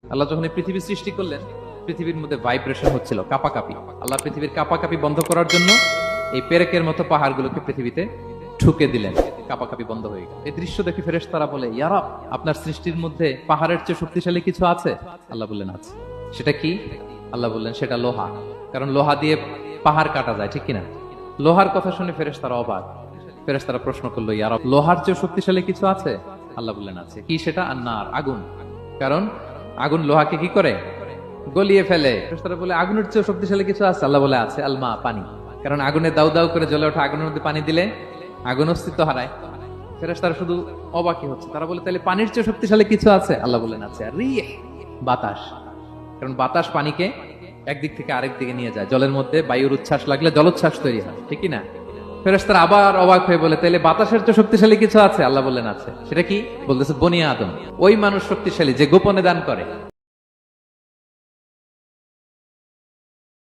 আল্লাহ যখন এই পৃথিবী সৃষ্টি করলেন, পৃথিবীর মধ্যে ভাইব্রেশন হচ্ছিল, কাঁপাকাঁপি। আল্লাহ পৃথিবীর কাঁপাকাঁপি বন্ধ করার জন্য এই পেরেকের মতো পাহাড়গুলোকে পৃথিবীতে ঠুকে দিলেন, কাঁপাকাঁপি বন্ধ হয়ে গেল। এই দৃশ্য দেখে ফেরেশতারা বলে, ইয়া রব, আপনার সৃষ্টির মধ্যে পাহাড়ের চেয়ে শক্তিশালী কিছু আছে? আল্লাহ বললেন আছে। সেটা কি? আল্লাহ বললেন সেটা লোহা। কারণ লোহা দিয়ে পাহাড় কাটা যায়, ঠিক কিনা? লোহার কথা শুনে ফেরেশতারা অবাক। ফেরেশতারা প্রশ্ন করলো, ইয়া রব, লোহার চেয়ে শক্তিশালী কিছু আছে? আল্লাহ বললেন আছে। কি সেটা? আন্নার, আগুন। কারণ আগুন লোহাকে কি করে? গলিয়ে ফেলে। ফেরেশতারা বলে, আগুনের চেয়ে শক্তিশালী কিছু আছে? আল্লাহ বলে আছে, আলমা, পানি। কারণ আগুনে দাউ দাউ করে জ্বলে ওঠা আগুনের মধ্যে পানি দিলে আগুন অস্তিত্ব হারায়। ফেরেশতারা শুধু অবাকই হচ্ছে। তারা বলে, তাহলে পানির চেয়ে শক্তিশালী কিছু আছে? আল্লাহ বলেন আছে, রিহ, বাতাস। কারণ বাতাস পানিকে একদিক থেকে আরেক দিকে নিয়ে যায়। জলের মধ্যে বায়ুর উচ্ছ্বাস লাগলে জলোচ্ছ্বাস তৈরি হয়, ঠিক না? ফেরেশতারা আবার অবাক হয়ে বলে, তাহলে বাতাসের চেয়ে শক্তিশালী কিছু আছে? আল্লাহ বললেন আছে। সেটা কি? বলতেছে বনি আদম, ওই মানুষ শক্তিশালী যে গোপনে দান করে।